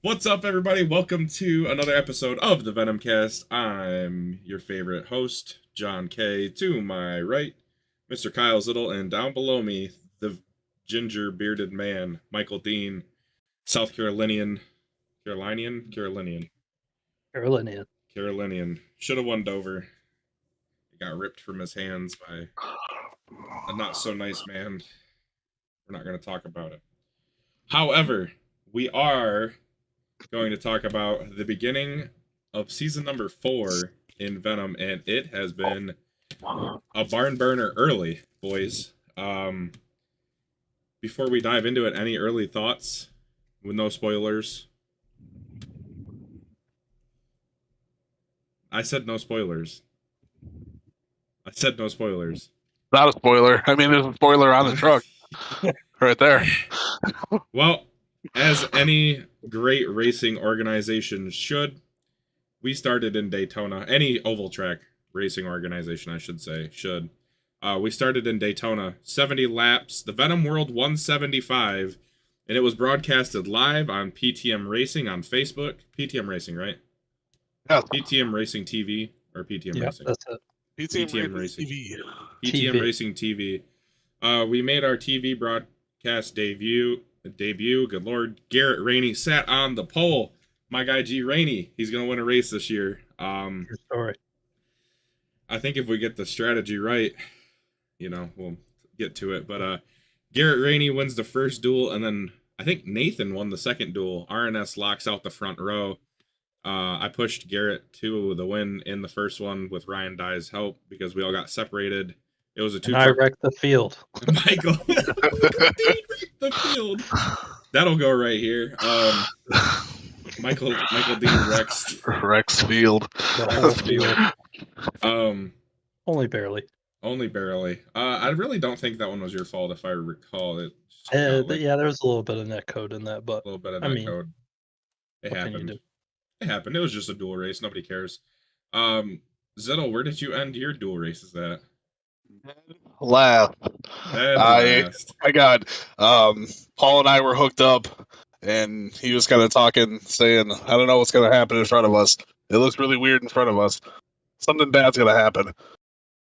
What's up, everybody? Welcome to another episode of the Venomcast. I'm your favorite host, John K. To my right, Mr. Kyle Zittel, and down below me, the ginger-bearded man, Michael Dean, South Carolinian. Carolinian. Should have won Dover. It got ripped from his hands by a not-so-nice man. We're not going to talk about it. However, we are going to talk about the beginning of season number 4 in Venom, and it has been a barn burner early, boys. Before we dive into it, any early thoughts with no spoilers? I said no spoilers. Not a spoiler. I mean, there's a spoiler on the truck right there. Well, as any great racing organization should, we started in Daytona. Any oval track racing organization, I should say, should. We started in Daytona, 70 laps, the Venom World 175, and it was broadcasted live on PTM Racing on Facebook. PTM Racing, right? Yeah. PTM Racing TV or PTM Racing? That's it. PTM Racing TV. PTM Racing TV. We made our TV broadcast debut. Good Lord. Garrett Rainey sat on the pole. My guy G Rainey, he's going to win a race this year. Good story. I think if we get the strategy right, we'll get to it. But Garrett Rainey wins the first duel, and then I think Nathan won the second duel. RNS locks out the front row. I pushed Garrett to the win in the first one with Ryan Dye's help because we all got separated. It was a two. And I wrecked the field. Michael wrecked the field. That'll go right here. Michael Dean Rex Field. The whole field. Only barely. I really don't think that one was your fault, if I recall it. Yeah, there was a little bit of net code in that, but a little bit of net code. It happened. It was just a dual race. Nobody cares. Zittel, where did you end your dual races at? Last. I got Paul and I were hooked up, and he was kind of talking, saying, I don't know what's going to happen in front of us. It looks really weird in front of us. Something bad's going to happen.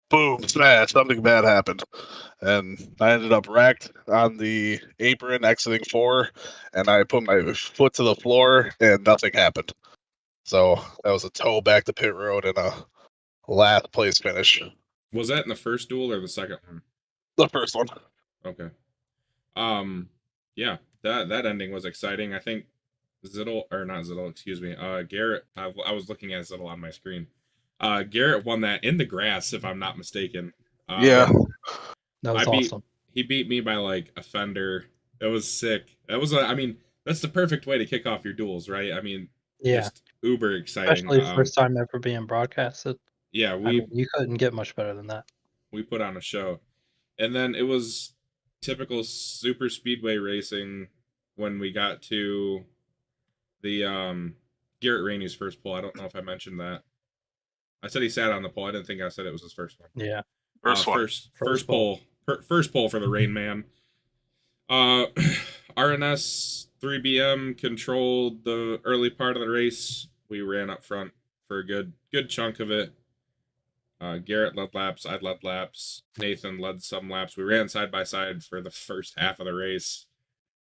Boom, smash, something bad happened. And I ended up wrecked on the apron exiting 4, and I put my foot to the floor, and nothing happened. So that was a tow back to pit road and a last place finish. Was that in the first duel or the second one? The first one. Okay. Yeah, that ending was exciting. I think Garrett, I was looking at Zittel on my screen. Garrett won that in the grass, if I'm not mistaken. Yeah. That was awesome. He beat me by like a fender. It was sick. That's the perfect way to kick off your duels, right? Just uber exciting. Especially the first time ever being broadcasted. Yeah, you couldn't get much better than that. We put on a show. And then it was typical super speedway racing when we got to the Garrett Rainey's first pole. I don't know if I mentioned that. I said he sat on the pole. I didn't think I said it was his first one. Yeah. First pole for the Rain Man. RNS 3BM controlled the early part of the race. We ran up front for a good chunk of it. Garrett led laps. I led laps. Nathan led some laps. We ran side by side for the first half of the race.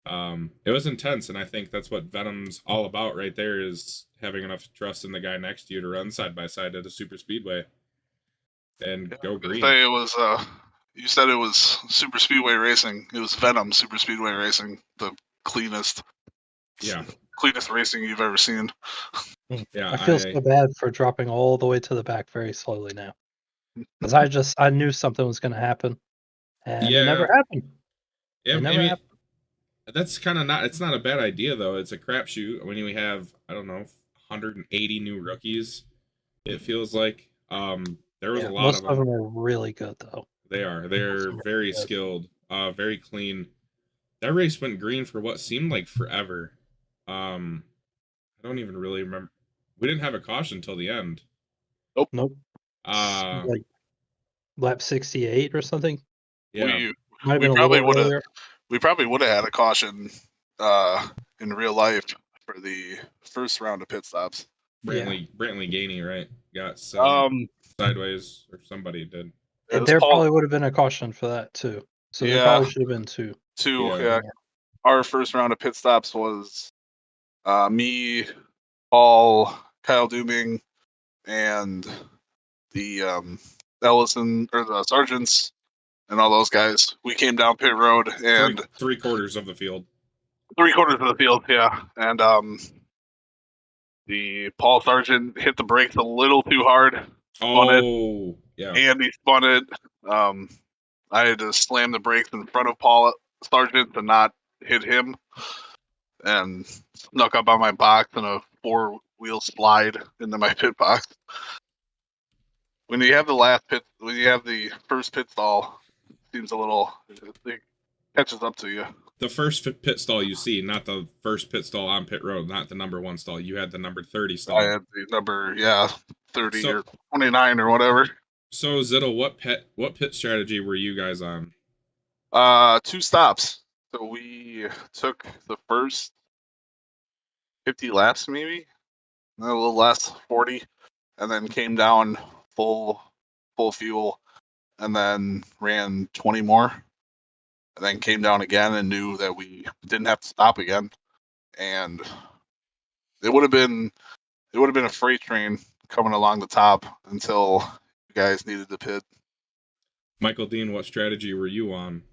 It was intense, and I think that's what Venom's all about right there, is having enough trust in the guy next to you to run side by side at a super speedway and go green. You said it was super speedway racing. It was Venom super speedway racing, the cleanest racing you've ever seen. Yeah, I feel so bad for dropping all the way to the back very slowly now, because I knew something was going to happen, and it never happened. Happened. That's kind of not. It's not a bad idea though. It's a crapshoot when we have 180 new rookies. It feels like there was a lot of them. Most of them are really good though. They are. They're very skilled. Very clean. That race went green for what seemed like forever. I don't even really remember. We didn't have a caution until the end. Nope. Like lap 68 or something. Yeah. We probably would have had a caution in real life for the first round of pit stops. Brantley Gainey, right? Got sideways, or somebody did. There probably would have been a caution for that too. So there probably should have been two. Yeah. Our first round of pit stops was me, Paul, Kyle Dooming, and the Ellison or the sergeants and all those guys. We came down pit road and three-quarters of the field. Three-quarters of the field, yeah. And the Paul Sargent hit the brakes a little too hard. Yeah. And he spun it. I had to slam the brakes in front of Paul Sargent to not hit him, and snuck up on my box in a 4-wheel slide into my pit box. When you have the first pit stall, it seems a little, it catches up to you. The first pit stall you see, not the first pit stall on pit road, not the number 1 stall. You had the number 30 stall. I had the number 30 or 29 or whatever. So Zittel, what pit strategy were you guys on? 2 stops. So we took the first 50 laps, maybe a little less, 40, and then came down full fuel, and then ran 20 more, and then came down again and knew that we didn't have to stop again, and it would have been a freight train coming along the top until you guys needed to pit. Michael Dean, what strategy were you on?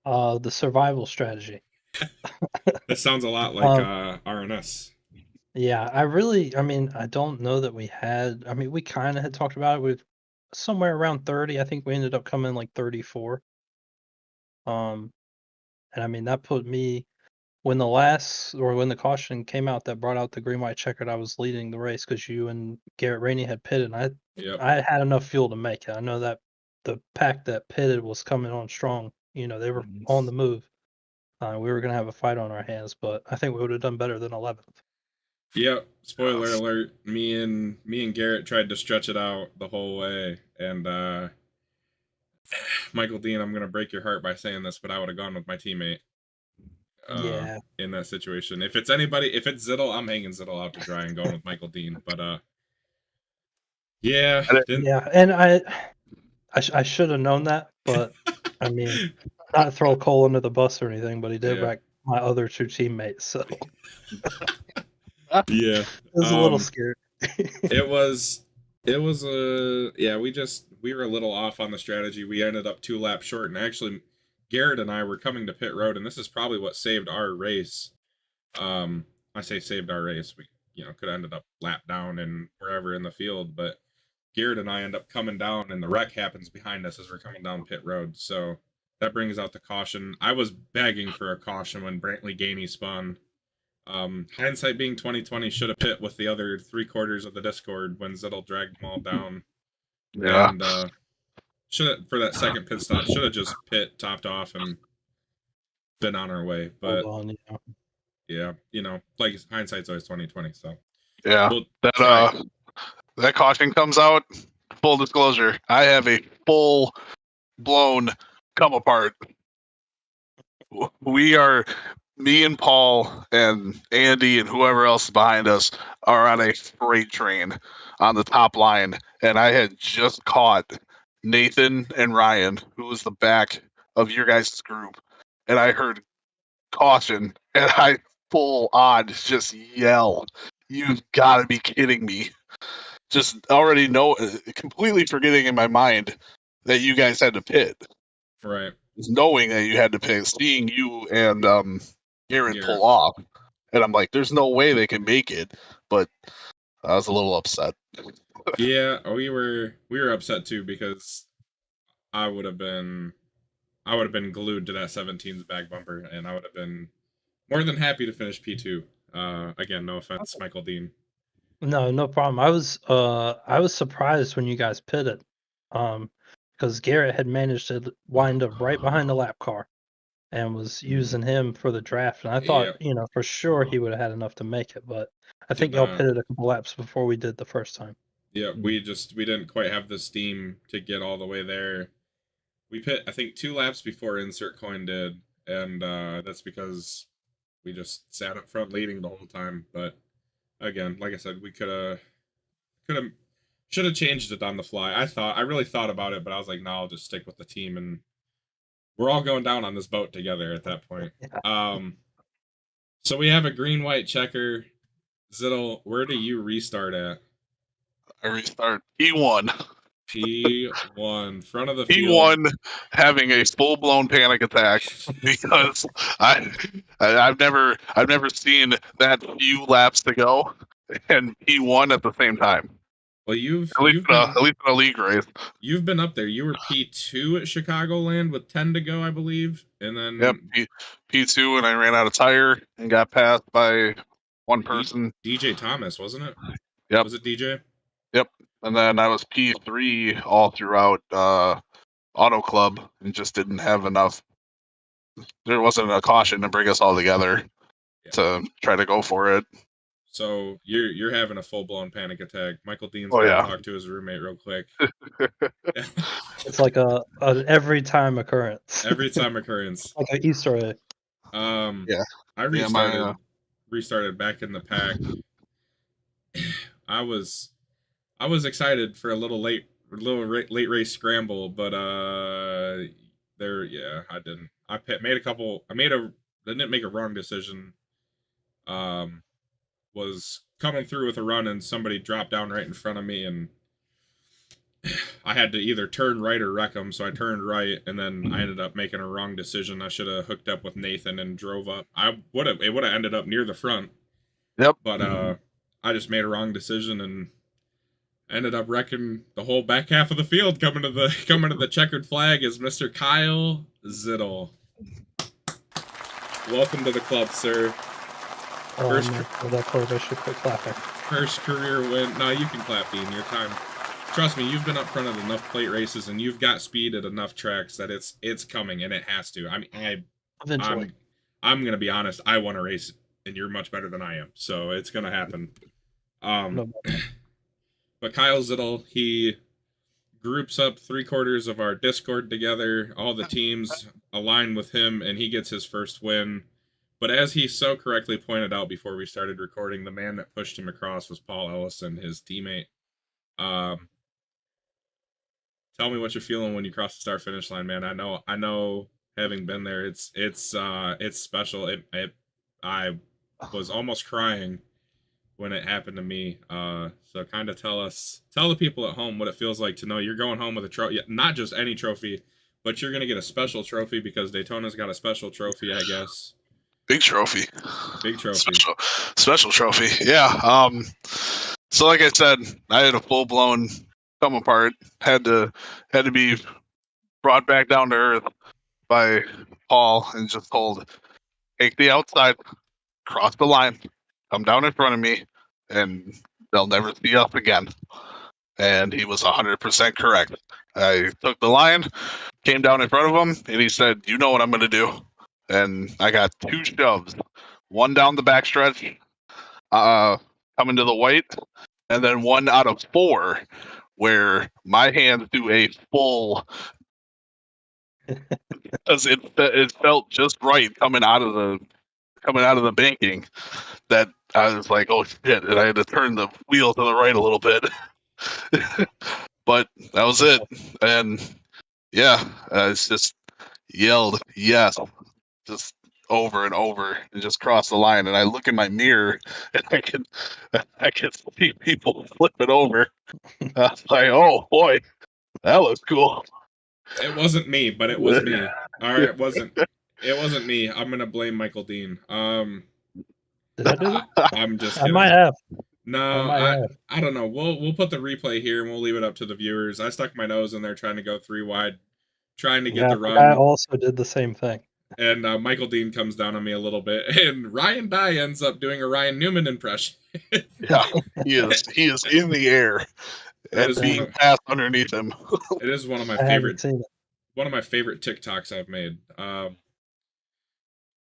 The survival strategy. That sounds a lot like RNS. Yeah, I don't know that we had. We kind of had talked about it with somewhere around 30. I think we ended up coming like 34. And that put me when the caution came out that brought out the green white checkered. I was leading the race because you and Garrett Rainey had pitted. And I had enough fuel to make it. I know that the pack that pitted was coming on strong. They were on the move. We were gonna have a fight on our hands, but I think we would have done better than 11th. Yep. Spoiler alert. Me and Garrett tried to stretch it out the whole way, and Michael Dean, I'm gonna break your heart by saying this, but I would have gone with my teammate. In that situation. If it's Zittel, I'm hanging Zittel out to dry and going with Michael Dean. But and I should have known that, but not to throw Cole under the bus or anything, but he did wreck my other 2 teammates, so yeah, it was a little scary. It was we were a little off on the strategy. We ended up 2 laps short, and actually Garrett and I were coming to pit road, and this is probably what saved our race. I say saved our race. We could have ended up lap down and wherever in the field, but Garrett and I end up coming down, and the wreck happens behind us as we're coming down pit road. So that brings out the caution. I was begging for a caution when Brantley Gainey spun. Hindsight being 2020, should have pit with the other 3/4 of the Discord when Zittel dragged them all down. Yeah. And for that second pit stop, should have just pit, topped off, and been on our way. But yeah, like hindsight's always 2020. So yeah, that caution comes out. Full disclosure, I have a full blown come apart. Me and Paul and Andy and whoever else is behind us are on a freight train on the top line, and I had just caught Nathan and Ryan, who was the back of your guys' group, and I heard caution, and I full on just yell, "You've got to be kidding me!" Just already completely forgetting in my mind that you guys had to pit. Right. Just knowing that you had to pit, seeing you and Garrett pull off, and I'm like, "There's no way they can make it." But I was a little upset. Yeah, we were upset too, because I would have been glued to that 17's back bumper, and I would have been more than happy to finish P2. Again, no offense, Michael Dean. No problem. I was surprised when you guys pitted, because Garrett had managed to wind up right behind the lap car, and was using him for the draft. And I thought, for sure he would have had enough to make it, but I think y'all pitted a couple laps before we did the first time. Yeah, we didn't quite have the steam to get all the way there. We pit, I think, 2 laps before Insert Coin did, and that's because we just sat up front leading the whole time. But again, like I said, we should have changed it on the fly. I really thought about it, but I was like, no, I'll just stick with the team, and we're all going down on this boat together at that point. So we have a green-white checker. Zittel, where do you restart at? I restart P1. P1, front of the field. P1 having a full-blown panic attack because I've never seen that few laps to go and P1 at the same time. Well, at least in a league race. You've been up there. You were P2 at Chicagoland with 10 to go, I believe, and then P2, and I ran out of tire and got passed by one person. DJ Thomas, wasn't it? Yep. Was it DJ? Yep. And then I was P3 all throughout Auto Club and just didn't have enough. There wasn't a caution to bring us all together to try to go for it. So you're having a full blown panic attack. Michael Dean's going to talk to his roommate real quick. It's like an every time occurrence. Every time occurrence. Like an Easter egg. I restarted back in the pack. I was excited for a little late race scramble, but I didn't. I didn't make a wrong decision. Was coming through with a run and somebody dropped down right in front of me, and I had to either turn right or wreck them, so I turned right, and then I ended up making a wrong decision. I should have hooked up with Nathan and drove up. It would have ended up near the front. Yep. But I just made a wrong decision and ended up wrecking the whole back half of the field. Coming to the checkered flag is Mr. Kyle Zittel. Welcome to the club, sir. That close, I should quit clapping. First career win. No, you can clap, Dean. Your time. Trust me, you've been up front of enough plate races, and you've got speed at enough tracks that it's coming, and it has to. I mean, Eventually. I'm gonna be honest. I want to race, and you're much better than I am, so it's gonna happen. But Kyle Zittel, he groups up 3/4 of our Discord together. All the teams align with him, and he gets his first win. But as he so correctly pointed out before we started recording, the man that pushed him across was Paul Ellison, his teammate. Tell me what you're feeling when you cross the start-finish line, man. I know, having been there, it's special. I was almost crying when it happened to me. So kind of tell the people at home what it feels like to know you're going home with a trophy, not just any trophy, but you're going to get a special trophy because Daytona's got a special trophy, I guess. Big trophy. Special trophy. Yeah. So like I said, I had a full blown come apart. Had to be brought back down to earth by Paul and just told, take the outside, cross the line, come down in front of me, and they'll never see us again. And he was 100% correct. I took the line, came down in front of him, and he said, you know what I'm going to do. And I got 2 shoves, one down the backstretch, coming to the white, and then one out of 4 where my hands do a full, because it felt just right coming out of the banking that I was like, oh shit, and I had to turn the wheel to the right a little bit. But that was it. And yeah, it's just yelled yes, just over and over, and just cross the line. And I look in my mirror, and I can see people flipping over. I was like, oh boy, that looks cool. It wasn't me, but it was me. All right, it wasn't me. I'm gonna blame Michael Dean. Did I do it? I'm just kidding. I might have. No, I don't know. We'll put the replay here and we'll leave it up to the viewers. I stuck my nose in there trying to go 3 wide, trying to get the run. I also did the same thing. And Michael Dean comes down on me a little bit, and Ryan Dye ends up doing a Ryan Newman impression. Yeah, he is in the air and being passed underneath him. It is one of my favorite TikToks I've made.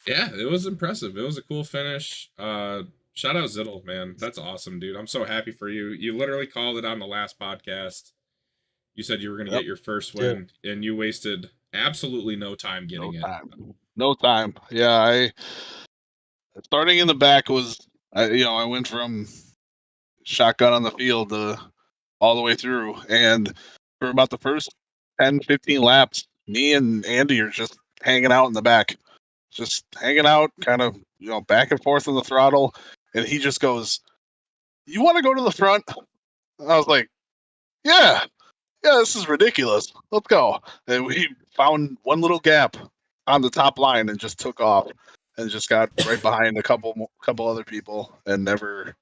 Yeah, it was impressive. It was a cool finish. Shout out Zittel, man. That's awesome, dude. I'm so happy for you. You literally called it on the last podcast. You said you were going to get your first win, and you wasted absolutely no time getting it. No time. Yeah, Starting in the back was, I went from shotgun on the field all the way through, and for about the first 10, 15 laps, me and Andy are just hanging out in the back, just hanging out, kind of back and forth on the throttle, and he just goes, "You want to go to the front?" And I was like, "Yeah, this is ridiculous. Let's go." And we found one little gap on the top line and just took off and just got right behind a couple other people and never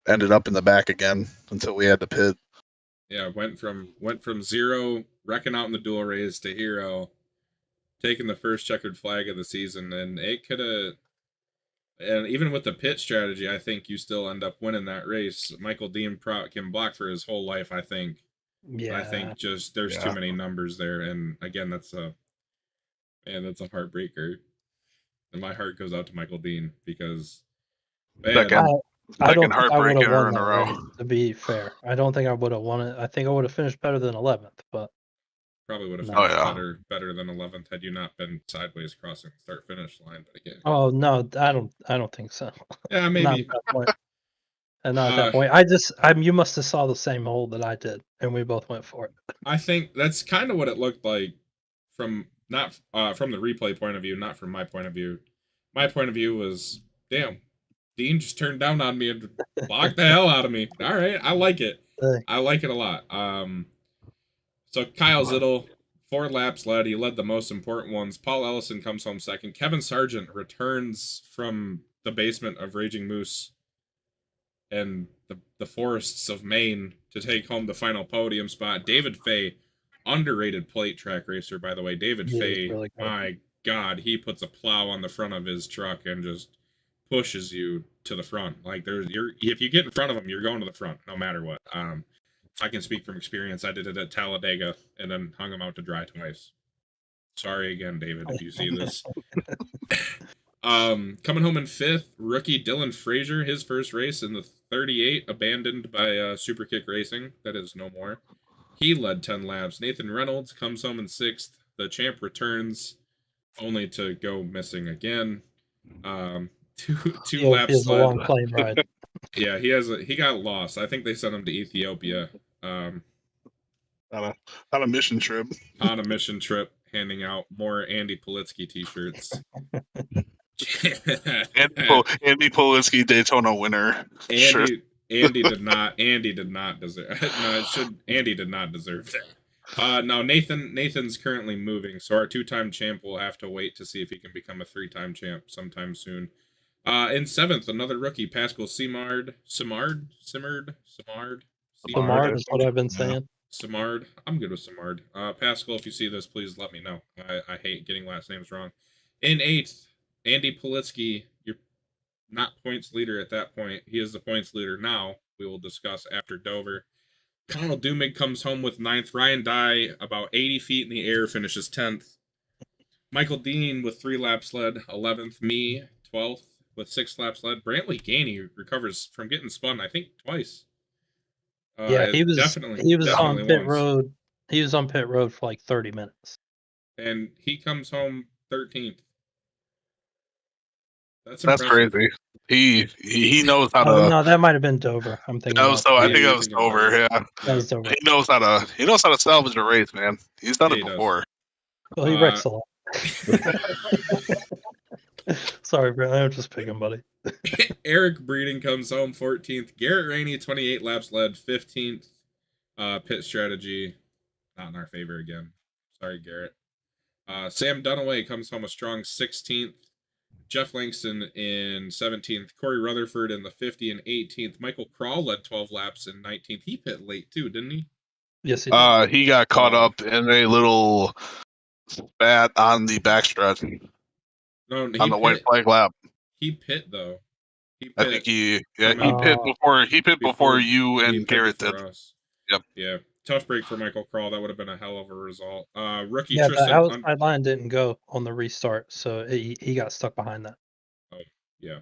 ended up in the back again until we had to pit. Yeah, went from zero, wrecking out in the dual race, to hero, taking the first checkered flag of the season, and it could have. And even with the pit strategy, I think you still end up winning that race. Michael Dean can block for his whole life, I think. Yeah. I think just there's too many numbers there, and again, that's a heartbreaker. And my heart goes out to Michael Dean because I don't think I would have won in a that row. race, to be fair. I don't think I would have won it. I think I would have finished better than 11th, but probably would have finished better than 11th had you not been sideways crossing the start finish line. But again, oh no, I don't think so. Yeah, maybe. Not at that point. And not at that point. You must have saw the same hole that I did, and we both went for it. I think that's kind of what it looked like from not from the replay point of view, not from my point of view. My point of view was, damn, Dean just turned down on me and blocked the hell out of me. All right, I like it. I like it a lot. So Kyle Zittel, 4 laps led. He led the most important ones. Paul Ellison comes home second. Kevin Sargent returns from the basement of Raging Moose and the forests of Maine to take home the final podium spot. David Fay, underrated plate track racer, by the way. David Fay, really my God, he puts a plow on the front of his truck and just pushes you to the front. Like if you get in front of him, you're going to the front, no matter what. I can speak from experience. I did it at Talladega and then hung him out to dry twice. Sorry again, David, if you see this. Coming home in 5th, rookie Dylan Frazier, his first race in the 38, abandoned by Superkick Racing. That is no more. He led 10 laps. Nathan Reynolds comes home in 6th. The champ returns, only to go missing again. Two laps led. A long plane ride. Yeah, he got lost. I think they sent him to Ethiopia. On a mission trip. On a mission trip, handing out more Andy Politsky t-shirts. Andy Politsky Daytona winner. Andy did not deserve. Andy did not deserve that. No, Nathan's currently moving, so our 2-time champ will have to wait to see if he can become a 3-time champ sometime soon. In 7th, another rookie, Pascal Simard is what I've been saying. Simard. I'm good with Simard. Pascal, if you see this, please let me know. I hate getting last names wrong. In 8th, Andy Politsky, you're not points leader at that point. He is the points leader now. We will discuss after Dover. Kyle Dumig comes home with 9th. Ryan Dye, about 80 feet in the air, finishes 10th. Michael Dean with 3 laps led, 11th. Me, 12th, with 6 laps led. Brantley Gainey recovers from getting spun, I think, twice. He was on pit road. He was on pit road for like 30 minutes. And he comes home 13th. That's crazy. He knows how to. No, that might have been Dover. I'm thinking. I think that was Dover. Yeah, that was Dover. He knows how to salvage a race, man. He's done it before. Well, he wrecks a lot. Sorry, Brent. I'm just picking, buddy. Eric Breeding comes home 14th. Garrett Rainey, 28 laps led, 15th. Pit strategy, not in our favor again. Sorry, Garrett. Sam Dunaway comes home a strong 16th. Jeff Langston in 17th. Corey Rutherford in the 50 and 18th. Michael Crawl led 12 laps in 19th. He pit late too, didn't he? Yes, he did. He got caught up in a little spat on the backstretch. No, on the white flag lap. He pit though. I think he pit before you and Garrett did. Us. Yep. Yeah. Tough break for Michael Crawl. That would have been a hell of a result. Rookie Tristan. The outside line didn't go on the restart, so he got stuck behind that. Oh, yeah.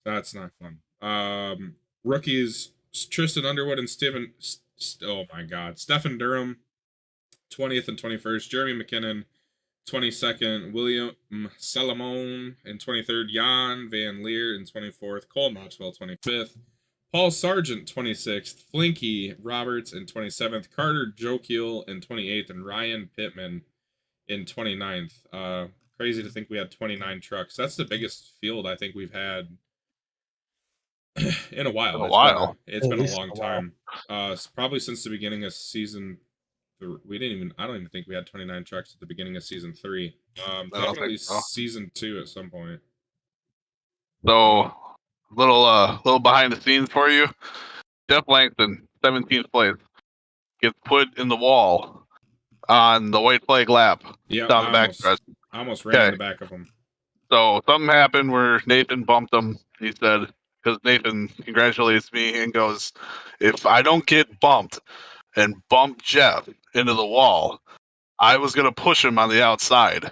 That's not fun. Rookies Tristan Underwood and Stephen Durham, 20th and 21st. Jeremy McKinnon, 22nd, William Salamone. In 23rd, Jan Van Leer. In 24th, Cole Maxwell. 25th, Paul Sargent. 26th, Flinky Roberts. In 27th, Carter Jokiel. In 28th, and Ryan Pittman in 29th. Crazy to think we had 29 trucks. That's the biggest field I think we've had in a while. It's been a long time. Probably since the beginning of season. I don't even think we had 29 trucks at the beginning of season 3. Definitely season 2 at some point. So, little behind the scenes for you. Jeff Langston, 17th place, gets put in the wall on the white flag lap. Yeah, down the back stretch. I almost ran in the back of him. So something happened where Nathan bumped him. He said, because Nathan congratulates me and goes, if I don't get bumped and bump Jeff into the wall, I was going to push him on the outside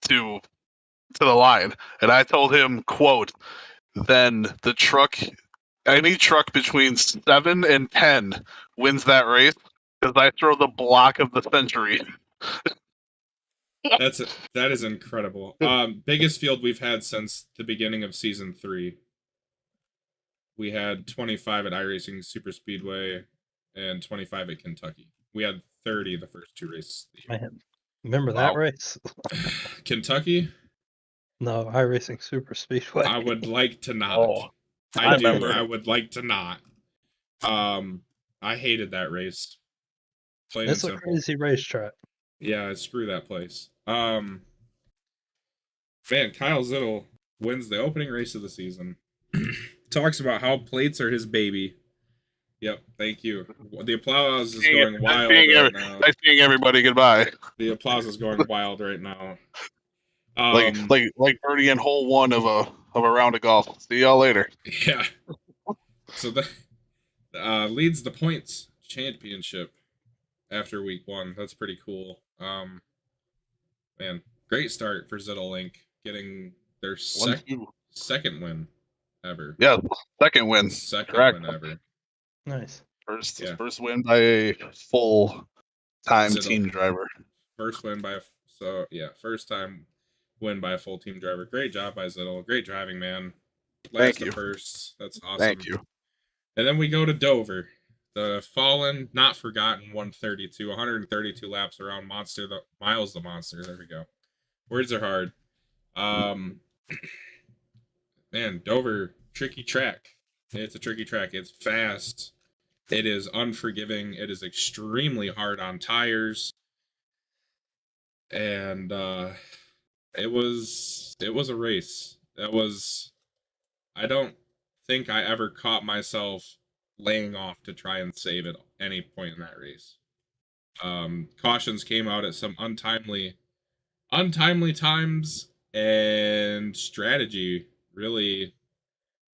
to the line. And I told him, quote, then any truck between 7 and 10 wins that race because I throw the block of the century. That is incredible. Biggest field we've had since the beginning of season 3. We had 25 at iRacing Super Speedway and 25 at Kentucky. We had 30 the first 2 races of the year. Man, remember that race? Kentucky? No, iRacing Super Speedway. I would like to not. I remember. I would like to not. I hated that race. It's a crazy racetrack. Yeah, screw that place. Man, Kyle Zittel wins the opening race of the season. Talks about how plates are his baby. Yep, thank you. The applause is going wild right now. I'm seeing everybody goodbye. The applause is going wild right now. Like birdie in hole 1 of a round of golf. See y'all later. Yeah. So that leads the points championship after week 1. That's pretty cool. Man, great start for Zittel Link, getting their second win ever. Yeah, second win. Win ever. Nice. First win by a full-time team driver. First time win by a full team driver. Great job by Zittel. Great driving, man. Thank you. First. That's awesome. Thank you. And then we go to Dover. The fallen, not forgotten 132 laps around Miles the Monster. There we go. Words are hard. Man, Dover, tricky track. It's a tricky track. It's fast. It is unforgiving. It is extremely hard on tires. And it was a race. I don't think I ever caught myself laying off to try and save at any point in that race. Cautions came out at some untimely times, and strategy really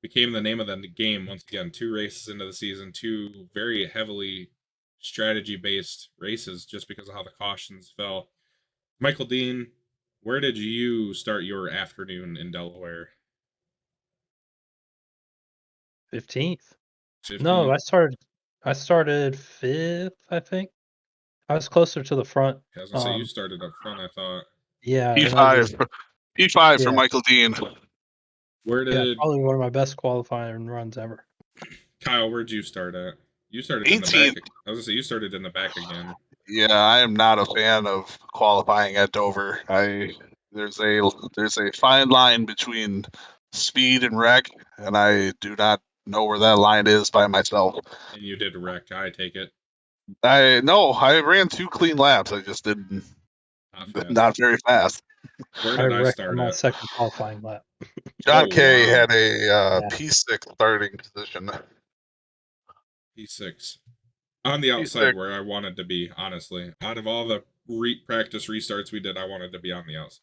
became the name of the game once again. 2 races into the season, 2 very heavily strategy-based races just because of how the cautions fell. Michael Dean, where did you start your afternoon in Delaware? 15th. No, I started 5th, I think. I was closer to the front. I was gonna say you started up front, I thought. Yeah. P5 for Michael Dean. Probably one of my best qualifying runs ever. Kyle, where'd you start at? You started 18th. In the back. I was gonna say you started in the back again. Yeah, I am not a fan of qualifying at Dover. There's a fine line between speed and wreck, and I do not know where that line is by myself. And you did wreck, I take it. I ran 2 clean laps. I just didn't not very fast. Where did I start my at? second qualifying lap. John K had a P6 starting position. P6. On the outside where I wanted to be, honestly. Out of all the practice restarts we did, I wanted to be on the outside.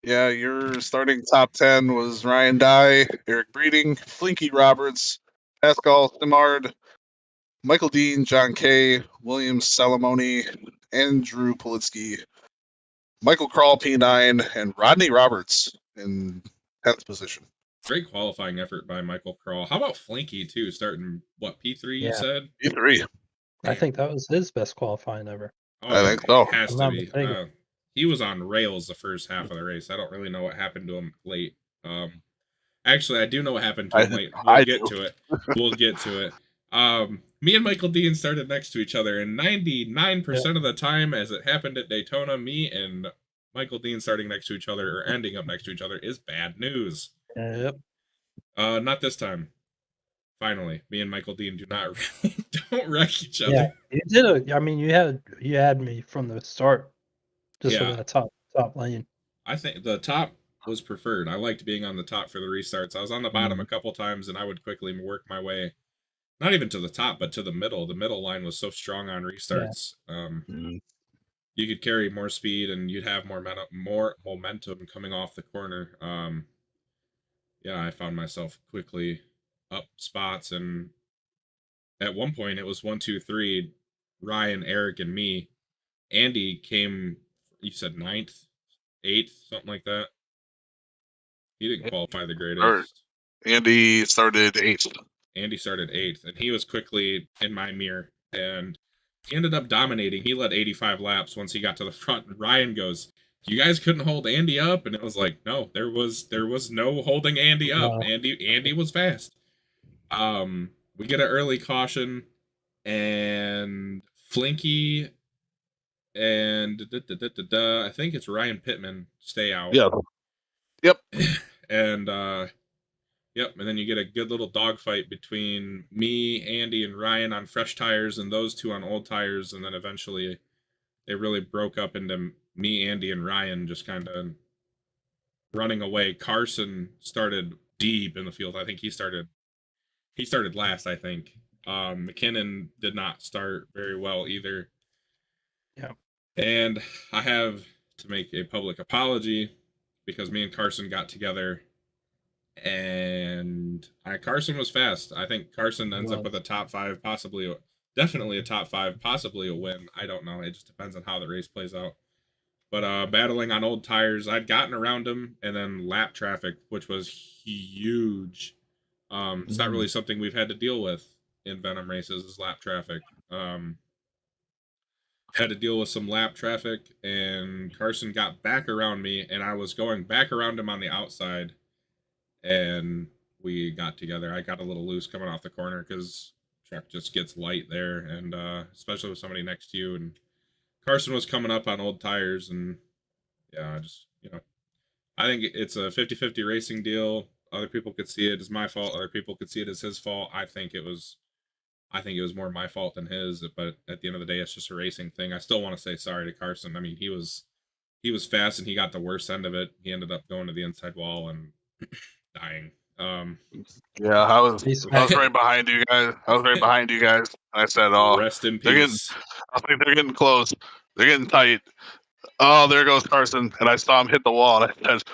Yeah, your starting top 10 was Ryan Dye, Eric Breeding, Flinky Roberts, Pascal Simard, Michael Dean, John Kay, William Salamone, Andrew Politsky, Michael Krall, P9, and Rodney Roberts in 10th position. Great qualifying effort by Michael Krall. How about Flinky, too, starting, P3 you said? P3. I think that was his best qualifying ever. I think so. Has to be. he was on rails the first half of the race. I don't really know what happened to him late. Actually, I do know what happened to him late. We'll get to it. We'll get to it. Me and Michael Dean started next to each other, and 99% of the time, as it happened at Daytona, me and Michael Dean starting next to each other or ending up next to each other is bad news. Yep. Not this time. Finally, me and Michael Dean don't wreck each other. Yeah, you did. I mean, you had me from the start, just for that top lane. I think the top was preferred. I liked being on the top for the restarts. I was on the bottom a couple times, and I would quickly work my way, not even to the top, but to the middle. The middle line was so strong on restarts. You could carry more speed, and you'd have more momentum coming off the corner. I found myself quickly up spots, and at one point it was 1, 2, 3, Ryan, Eric, and me. Andy came, you said 9th, 8th, something like that. He didn't qualify the greatest. Andy started 8th. Andy started 8th, and he was quickly in my mirror, and he ended up dominating. He led 85 laps once he got to the front, and Ryan goes, "You guys couldn't hold Andy up?" And it was like, no, there was no holding Andy up. No. Andy was fast. We get an early caution, and Flinky and I think it's Ryan Pittman stay out. Yeah. Yep. And yep, and then you get a good little dogfight between me, Andy, and Ryan on fresh tires, and those two on old tires, and then eventually they really broke up into me, Andy, and Ryan just kind of running away. Carson started deep in the field. I think he started last, I think. McKinnon did not start very well either. Yeah. And I have to make a public apology because me and Carson got together, and Carson was fast. I think Carson ends up with a top 5, definitely a top 5, possibly a win. I don't know. It just depends on how the race plays out. But battling on old tires, I'd gotten around him, and then lap traffic, which was huge. It's not really something we've had to deal with in Venom races, is lap traffic. Had to deal with some lap traffic, and Carson got back around me, and I was going back around him on the outside, and we got together. I got a little loose coming off the corner because track just gets light there, and especially with somebody next to you, and Carson was coming up on old tires, and I just, I think it's a 50-50 racing deal. Other people could see it as my fault. Other people could see it as his fault. I think it was more my fault than his, but at the end of the day, it's just a racing thing. I still want to say sorry to Carson. I mean, he was fast, and he got the worst end of it. He ended up going to the inside wall and dying. I was right behind you guys. I said, "Oh, rest in peace." I think they're getting close. They're getting tight. Oh, there goes Carson, and I saw him hit the wall, and I said,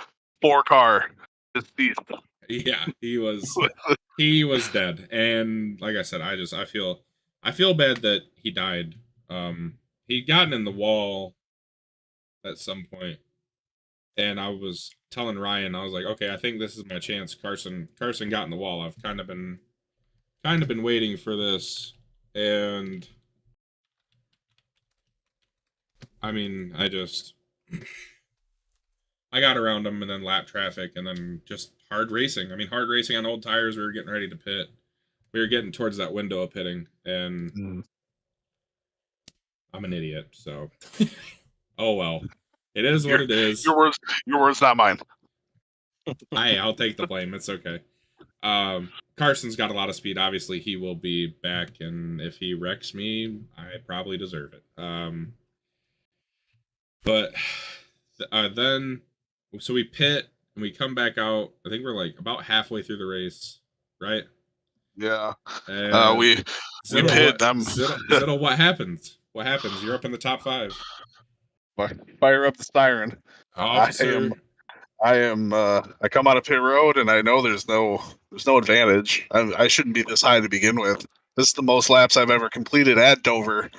4 car, deceased. Yeah, he was dead, and like I said, I feel bad that he died. He'd gotten in the wall at some point, and I was telling Ryan, I was like, okay, I think this is my chance. Carson got in the wall. I've kind of been waiting for this, and I mean, I got around him, and then lap traffic, and then just hard racing. I mean, hard racing on old tires. We were getting ready to pit. We were getting towards that window of pitting, and I'm an idiot, so oh well. It is what it is. Your words, not mine. I'll take the blame. It's okay. Carson's got a lot of speed. Obviously, he will be back, and if he wrecks me, I probably deserve it. But then, so we pit, and we come back out. I think we're like about halfway through the race, right? Yeah. We pit. Zittel, what happens? What happens? You're up in the top 5. Fire up the siren. Officer. I come out of pit road, and I know there's no advantage. I shouldn't be this high to begin with. This is the most laps I've ever completed at Dover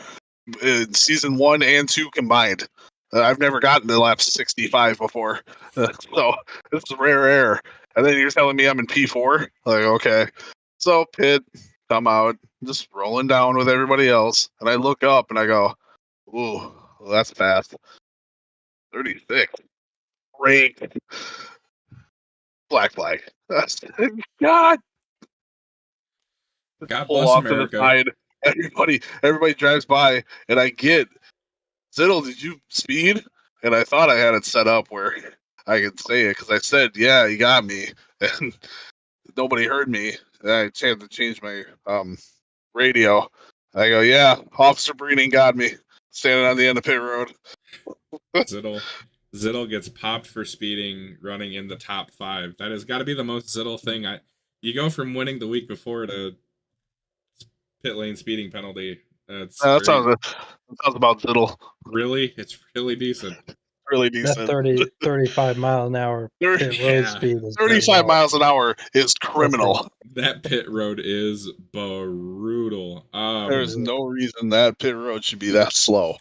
in season 1 and 2 combined. I've never gotten to lap 65 before, so this is rare air. And then you're telling me I'm in P4? Like, okay. So pit, come out, just rolling down with everybody else, and I look up and I go, ooh, well, that's fast. 36. Great. Black flag. God. God Pull bless off to the America. side. Everybody drives by, and I get, Zittel, did you speed? And I thought I had it set up where I could say it because I said, yeah, you got me, and nobody heard me. And I had to change my radio. I go, yeah, Officer Breening got me, standing on the end of pit road. Zittel gets popped for speeding, running in the top 5. That has got to be the most Zittel thing. You go from winning the week before to pit lane speeding penalty. That's That sounds about Zittel. Really, it's really decent. Really That decent. 35 mile an hour pit road speed is 35 miles an hour is criminal. That pit road is brutal. There's no reason that pit road should be that slow.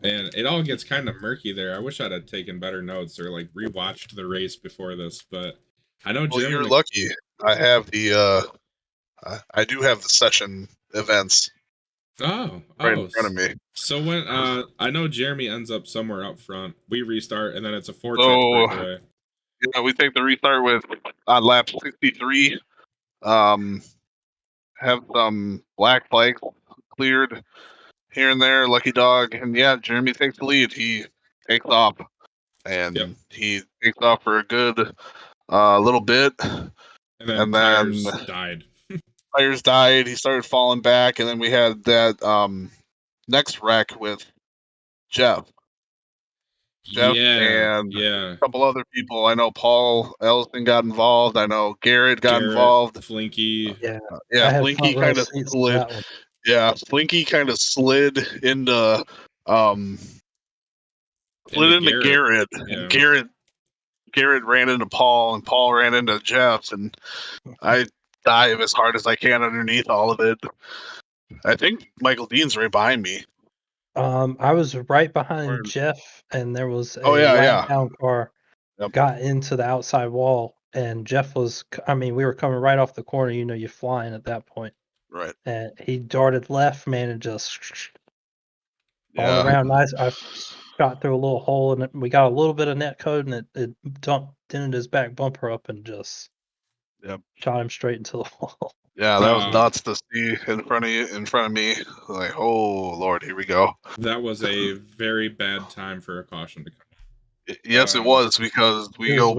And it all gets kind of murky there. I wish I'd have taken better notes or like rewatched the race before this, but I know Well, you're lucky. I have I do have the session events. Right in front of me. So when I know Jeremy ends up somewhere up front, we restart and then it's a 4-truck breakaway. Yeah, we take the restart with on lap 63. Have some black flags cleared here and there, lucky dog, and yeah, Jeremy takes the lead. He takes off, and he takes off for a good little bit, and then tires died. Tires died. He started falling back, and then we had that next wreck with Jeff. And a couple other people. I know Paul Ellison got involved. I know Garrett got involved. Flinky. Flinky kind of slid. Yeah, Flinky kind of slid into Garrett. Yeah. Garrett ran into Paul, and Paul ran into Jeff, and I dive as hard as I can underneath all of it. I think Michael Dean's right behind me. I was right behind Jeff, and there was a down car got into the outside wall, and Jeff was, we were coming right off the corner, you're flying at that point. Right. And he darted left, man, and just falling around nice. I shot through a little hole, and we got a little bit of net code, and it dented his back bumper up and just shot him straight into the wall. Yeah, that was nuts to see in front of me. Like, oh Lord, here we go. That was a very bad time for a caution to come. Yes, it was, because we go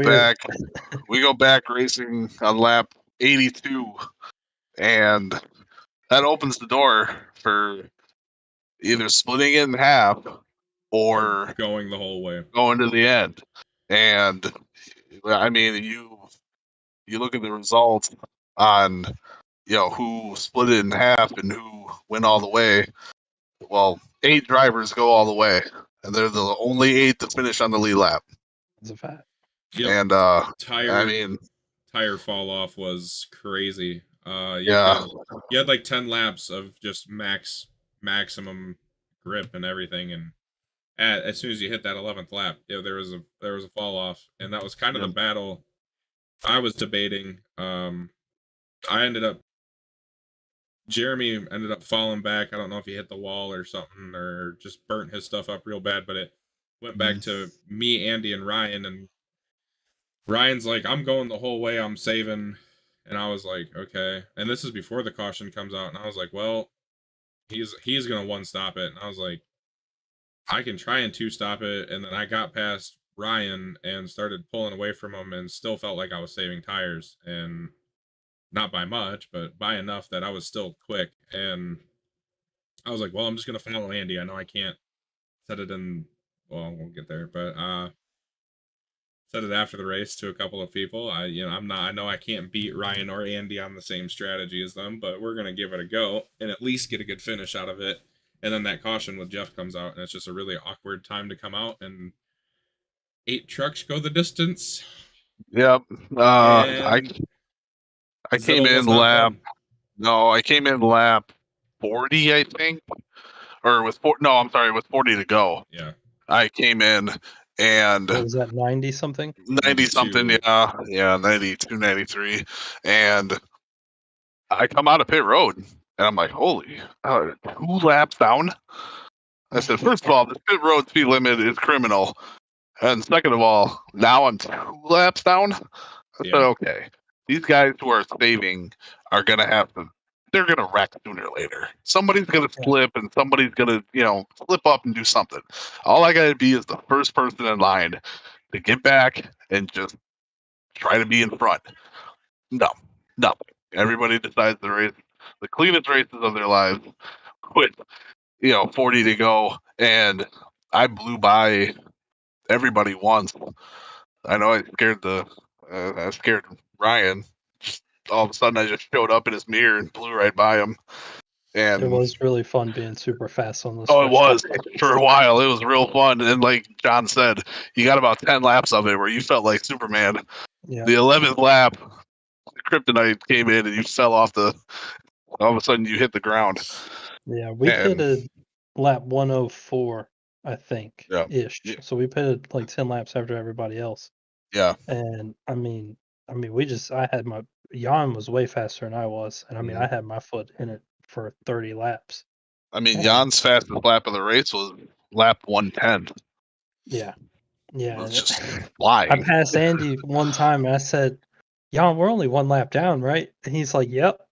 back racing on lap 82, and that opens the door for either splitting it in half or going the whole way, going to the end. And you look at the results on who split it in half and who went all the way. Well, 8 drivers go all the way, and they're the only 8 to finish on the lead lap. That's a fact. And tire fall off was crazy. You had like 10 laps of just maximum grip and everything, and as soon as you hit that 11th lap, there was a fall off, and that was kind of the battle I was debating. Jeremy ended up falling back. I don't know if he hit the wall or something, or just burnt his stuff up real bad, but it went back to me, Andy, and Ryan, and Ryan's like, I'm going the whole way, I'm saving. And I was like, okay. And this is before the caution comes out, and I was like, well, he's going to 1-stop it. And I was like, I can try and 2-stop it. And then I got past Ryan and started pulling away from him, and still felt like I was saving tires, and not by much, but by enough that I was still quick. And I was like, well, I'm just going to follow Andy. I know I can't set it in, well, we'll get there, but said it after the race to a couple of people. I know I can't beat Ryan or Andy on the same strategy as them, but we're going to give it a go and at least get a good finish out of it. And then that caution with Jeff comes out, and it's just a really awkward time to come out, and 8 trucks go the distance. Yep. I came in lap 40, I think, or with 40 to go. Yeah. I came in, and what was that, 90 something? 90 something, yeah, 92, 93, and I come out of pit road, and I'm like, holy, 2 laps down. I said, first of all, the pit road speed limit is criminal. And second of all, now I'm 2 laps down. I said, okay, these guys who are saving are gonna have to. They're gonna wreck sooner or later. Somebody's gonna slip, and somebody's gonna, slip up and do something. All I gotta be is the first person in line to get back and just try to be in front. No, nothing. Everybody decides to race the cleanest races of their lives with 40 to go, and I blew by everybody once. I know I scared Ryan. Just all of a sudden, I just showed up in his mirror and blew right by him. And it was really fun being super fast on this. Oh, it was for a while. It was real fun, and like John said, you got about 10 laps of it where you felt like Superman. Yeah. The 11th lap, the kryptonite came in, and you fell off the. All of a sudden, you hit the ground. Yeah, we pitted lap 104, I think, ish. Yeah. So we pitted like 10 laps after everybody else. Yeah. And I mean, I had Jan was way faster than I was, and I had my foot in it for 30 laps. I mean, Jan's fastest lap of the race was lap 110. Yeah. It was just flying. I passed Andy one time, and I said, Jan, we're only 1 lap down, right? And he's like, yep.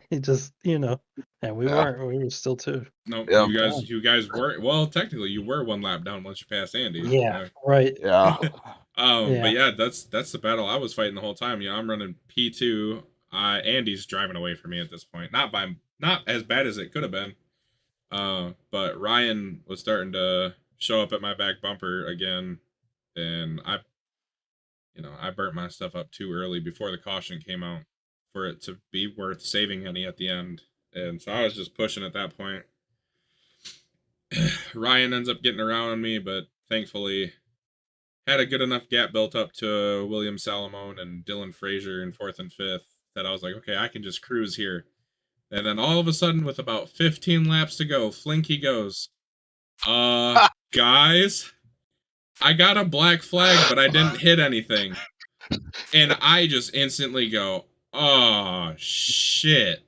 He just, and we weren't. We were still 2. No, you guys were. Well, technically, you were 1 lap down once you passed Andy. Yeah, right. Yeah. But yeah, that's the battle I was fighting the whole time. I'm running P2. Andy's driving away from me at this point. Not as bad as it could have been. But Ryan was starting to show up at my back bumper again, and I burnt my stuff up too early before the caution came out for it to be worth saving any at the end. And so I was just pushing at that point. Ryan ends up getting around me, but thankfully had a good enough gap built up to William Salamone and Dylan Frazier in 4th and 5th that I was like, okay, I can just cruise here. And then all of a sudden, with about 15 laps to go, Flinky goes, guys, I got a black flag, but I didn't hit anything. And I just instantly go, oh, shit.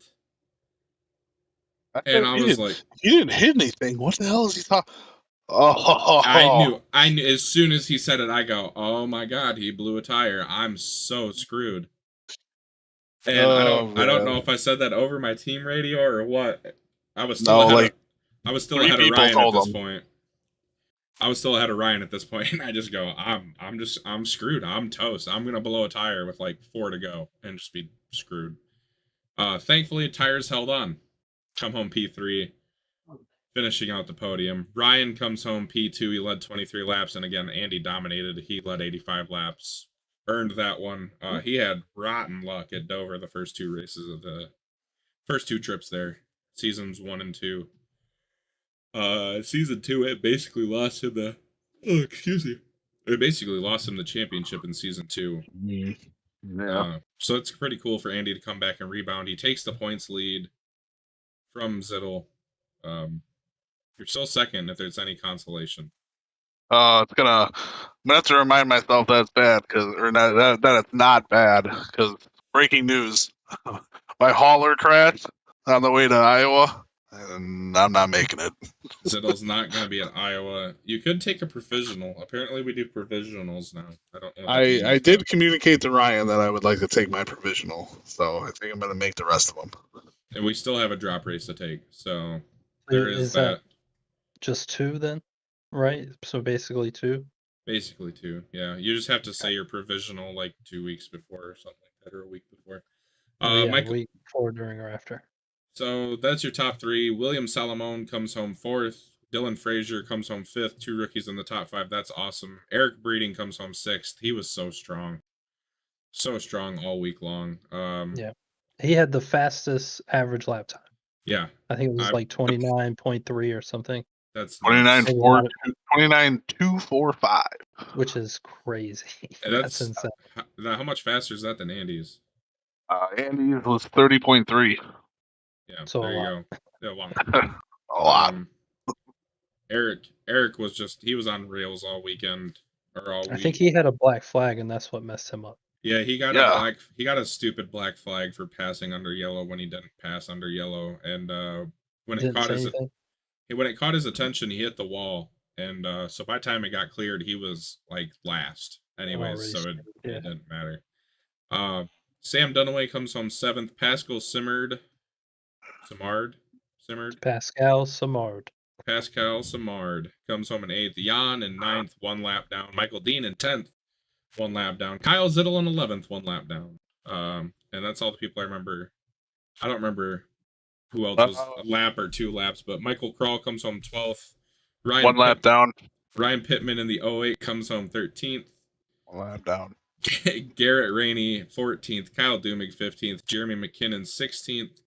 And I was like, he didn't hit anything. What the hell is he talking? Oh, I knew. As soon as he said it, I go, oh my god, he blew a tire. I'm so screwed. And I don't know if I said that over my team radio or what. I was still ahead of Ryan at this point. I was still ahead of Ryan at this point, and I just go, I'm screwed. I'm toast. I'm gonna blow a tire with like 4 to go and just be screwed. Thankfully, tires held on. Come home P3, finishing out the podium. Ryan comes home P2. He led 23 laps, and again, Andy dominated. He led 85 laps. Earned that one. He had rotten luck at Dover the first 2 races of the first 2 trips there, seasons 1 and 2. Season 2, it basically lost him the. Oh, excuse me. It basically lost him the championship in season 2. Yeah. So it's pretty cool for Andy to come back and rebound. He takes the points lead from Zittel. You're still second if there's any consolation. I'm gonna have to remind myself that's bad that it's not bad because breaking news: my hauler crashed on the way to Iowa, and I'm not making it. Zittel's not going to be at Iowa. You could take a provisional. Apparently, we do provisionals now. I don't know. I did communicate to Ryan that I would like to take my provisional, so I think I'm going to make the rest of them. And we still have a drop race to take, so there is that. Just 2 then, right? So basically 2. Basically 2, yeah. You just have to say your provisional like 2 weeks before or something like that, or a week before. A week before, during, or after. So that's your top 3. William Salamone comes home 4th. Dylan Frazier comes home 5th. 2 rookies in the top 5. That's awesome. Eric Breeding comes home 6th. He was so strong. So strong all week long. Yeah. He had the fastest average lap time. Yeah. I think it was like 29.3 or something. That's 29.245. Which is crazy. That's insane. How much faster is that than Andy's? Andy's was 30.3. Yeah, so there you go. Yeah, a lot. Eric was he was on rails all weekend or all week. I think he had a black flag, and that's what messed him up. Yeah, he got a stupid black flag for passing under yellow when he didn't pass under yellow, and when it caught his attention, he hit the wall, And so by the time it got cleared, he was like last anyways, so it didn't matter. Sam Dunaway comes home 7th. Pascal Simard Pascal Simard comes home in 8th. Jan in 9th, 1 lap down. Michael Dean in 10th, 1 lap down. Kyle Zittel in 11th, 1 lap down. And that's all the people I remember. I don't remember who else was a lap or 2 laps, but Michael Krall comes home 12th. 1 lap down. Ryan Pittman in the 08 comes home 13th. 1 lap down. Garrett Rainey 14th. Kyle Dumig 15th. Jeremy McKinnon 16th.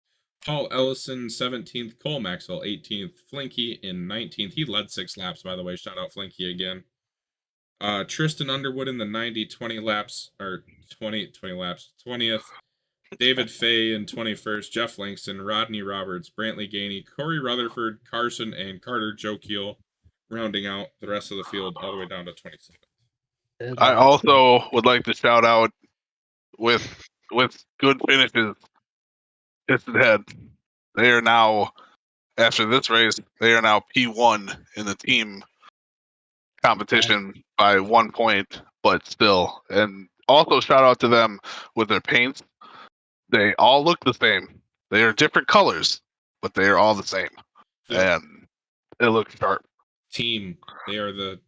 Paul Ellison 17th. Cole Maxwell 18th. Flinky in 19th. He led 6 laps, by the way. Shout out Flinky again. Tristan Underwood in the 90, 20 laps, or 20 laps, 20th. David Fay in 21st. Jeff Langston, Rodney Roberts, Brantley Gainey, Corey Rutherford, Carson, and Carter Jokiel, rounding out the rest of the field all the way down to 27th. I also would like to shout out with good finishes. Piston Head. They are now, after this race, they are now P1 in the team competition by 1 point, but still. And also shout out to them with their paints. They all look the same. They are different colors, but they are all the same. Yep. And it looks sharp. Team. They are the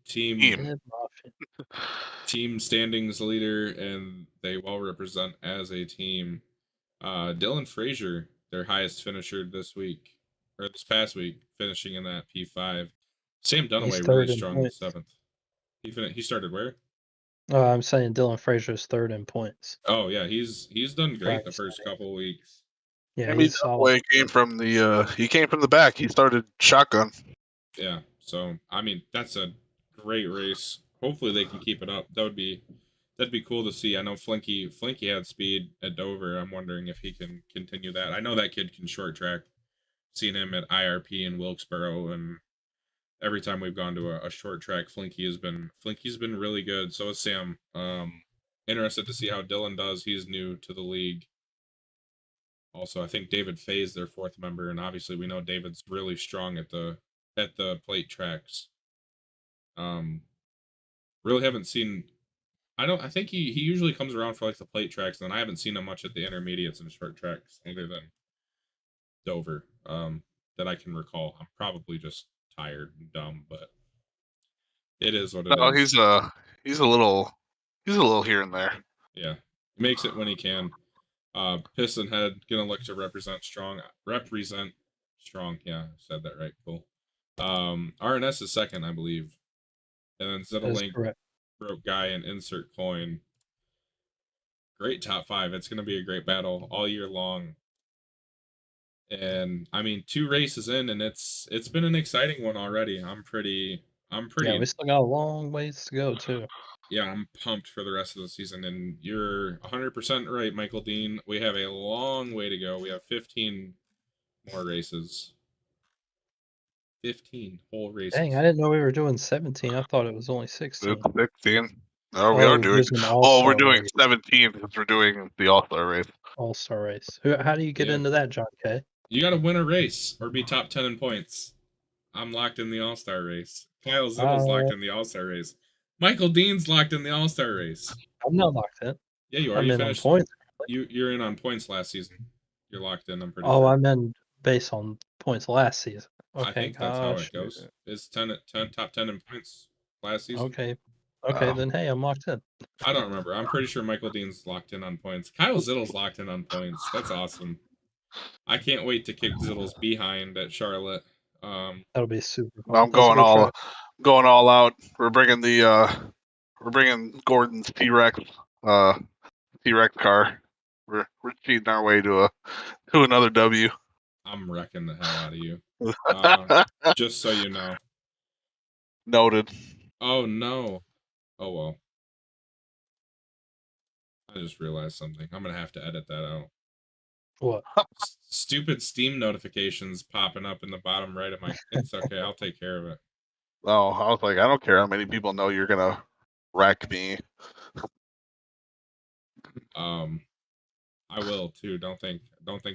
team standings leader, and they well represent as a team. Dylan Frazier, their highest finisher this past week, finishing in that P5. Sam Dunaway really strong in 7th. He started where? I'm saying Dylan Frazier's 3rd in points. Oh yeah, he's done great the first couple weeks. Yeah, he's solid. He came from the back. He started shotgun. Yeah, so I mean that's a great race. Hopefully they can keep it up. That'd be cool to see. I know Flinky had speed at Dover. I'm wondering if he can continue that. I know that kid can short track. Seen him at IRP in Wilkesboro, and every time we've gone to a short track, Flinky's been really good. So is Sam. Interested to see how Dylan does. He's new to the league. Also, I think David Fay's their 4th member, and obviously we know David's really strong at the plate tracks. Really haven't seen. I think he usually comes around for like the plate tracks, and I haven't seen him much at the intermediates and short tracks other than Dover. That I can recall. I'm probably just tired and dumb, but it is what it is. He's a little here and there. Yeah, makes it when he can. Piston Head gonna look to represent strong. Yeah, said that right. Cool. RNS is 2nd, I believe, and then Zittel broke guy and insert coin. Great top 5. It's gonna be a great battle all year long. And I mean, 2 races in, and it's been an exciting one already. I'm pretty. Yeah, we still got a long ways to go too. Yeah, I'm pumped for the rest of the season, and you're 100% right, Michael Dean. We have a long way to go. We have 15 more races. 15 whole races. Dang, I didn't know we were doing 17. I thought it was only 16. It's 16. No, we are doing. We're doing 17 because we're doing the All-Star race. All-Star race. How do you get into that, John K? You got to win a race or be top 10 in points. I'm locked in the All-Star race. Kyle Zittel's locked in the All-Star race. Michael Dean's locked in the All-Star race. I'm not locked in. Yeah, you are. I'm in on points. You're in on points last season. You're locked in, I'm pretty sure. Oh, I'm in based on points last season. Okay, I think that's how it goes. It's 10 top 10 in points last season. Okay, then hey, I'm locked in. I don't remember. I'm pretty sure Michael Dean's locked in on points. Kyle Zittel's locked in on points. That's awesome. I can't wait to kick Zittel's behind at Charlotte. That'll be super fun. I'm going all out. We're bringing Gordon's T-Rex car. We're cheating our way to another W. I'm wrecking the hell out of you. Just so you know. Noted. Oh no. Oh well. I just realized something. I'm gonna have to edit that out. What? Stupid Steam notifications popping up in the bottom right of my. It's okay. I'll take care of it. Oh, I was like, I don't care how many people know you're gonna wreck me. I will too. Don't think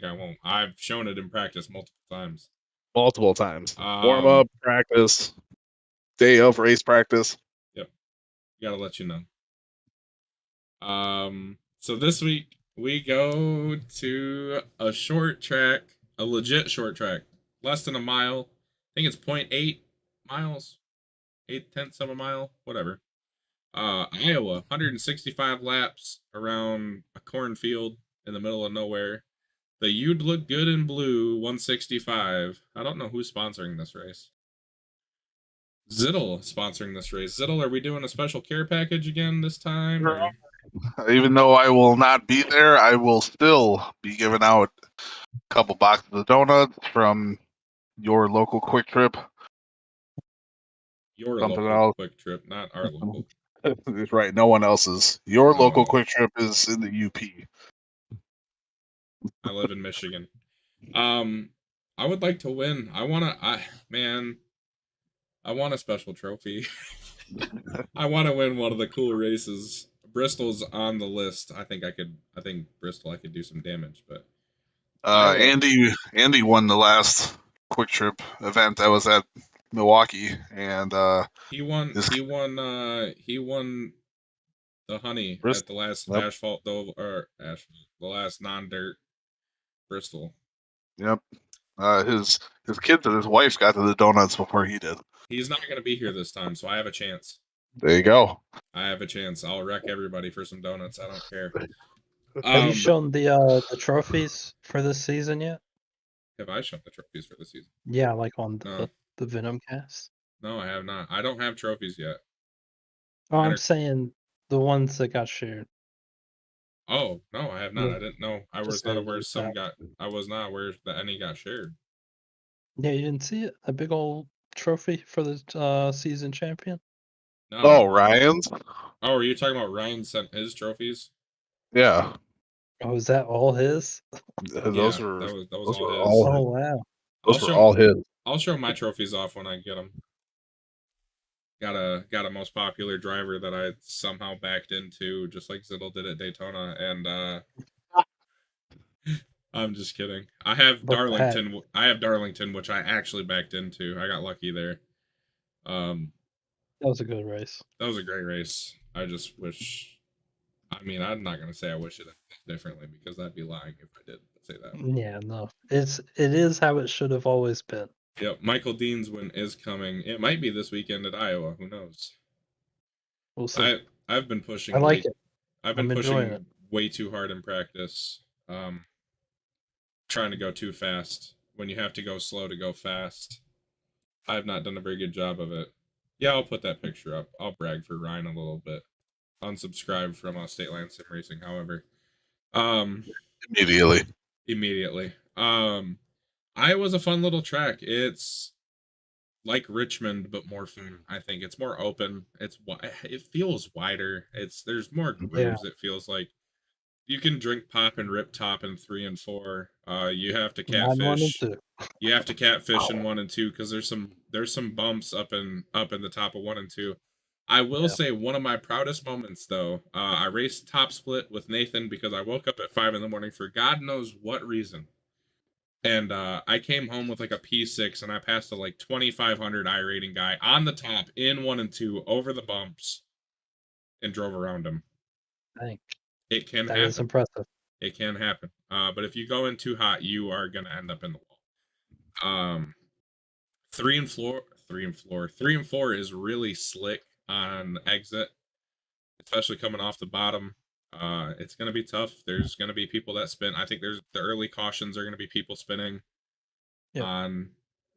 I won't. I've shown it in practice multiple times. Warm up, practice. day of race practice. Yep. Gotta let you know. So this week we go to a short track, a legit short track, less than a mile. I think it's 0.8 miles, 8/10 of a mile, whatever. Iowa, 165 laps around a cornfield in the middle of nowhere. The You'd Look Good in Blue 165. I don't know who's sponsoring this race. Zittel sponsoring this race. Zittel, are we doing a special care package again this time? Or? Even though I will not be there, I will still be giving out a couple boxes of donuts from your local Quick Trip. Your Something local else. Quick Trip, not our local. That's right. No one else's. Your local Quick Trip is in the UP. I live in Michigan. I would like to win. I want a special trophy. I want to win one of the cool races. Bristol's on the list. I think Bristol I could do some damage, but Andy won the last Quick Trip event that was at Milwaukee, and he won the honey at the last asphalt the last non-dirt Bristol. Yep. His kids and his wife got to the donuts before he did. He's not going to be here this time, so I have a chance. There you go. I have a chance. I'll wreck everybody for some donuts. I don't care. Have you shown the trophies for this season yet? Have I shown the trophies for the season? Yeah, like on the Venomcast. No, I have not. I don't have trophies yet. Oh, I'm saying the ones that got shared. Oh no, I have not. I didn't know. I was not aware I was not aware that any got shared. Yeah, you didn't see it? A big old trophy for the season champion. No. Oh, Ryan's. Oh, are you talking about Ryan sent his trophies? Yeah. Oh, is that all his? Those were all his. Oh wow. Those were all his. I'll show my trophies off when I get them. Got a most popular driver that I somehow backed into, just like Zittel did at Daytona, and I'm just kidding. I have Darlington, which I actually backed into. I got lucky there. That was a good race. That was a great race. I just wish. I mean, I'm not gonna say I wish it differently because I'd be lying if I did say that. Yeah, no. It is how it should have always been. Yep, Michael Dean's win is coming. It might be this weekend at Iowa. Who knows? We'll see. I've been pushing. I like it. I've been pushing way too hard in practice. Trying to go too fast when you have to go slow to go fast. I've not done a very good job of it. Yeah, I'll put that picture up. I'll brag for Ryan a little bit. Unsubscribe from State Line Sim Racing, however. Immediately. Iowa's a fun little track. It's like Richmond, but more fun. I think it's more open. It feels wider. There's more grooves. Yeah. It feels like you can drink pop and rip top in 3 and 4. You have to catfish. You have to catfish in 1 and 2 because there's some bumps up in the top of 1 and 2. I will say one of my proudest moments though. I raced top split with Nathan because I woke up at 5 a.m. for God knows what reason. And I came home with like a P6 and I passed a like 2,500 I rating guy on the top in 1 and 2 over the bumps and drove around him. Dang. It can happen. That is impressive. It can happen. But if you go in too hot, you are going to end up in the wall. 3 and 4 is really slick on exit, especially coming off the bottom. It's going to be tough. There's going to be people that spin. I think the early cautions are going to be people spinning on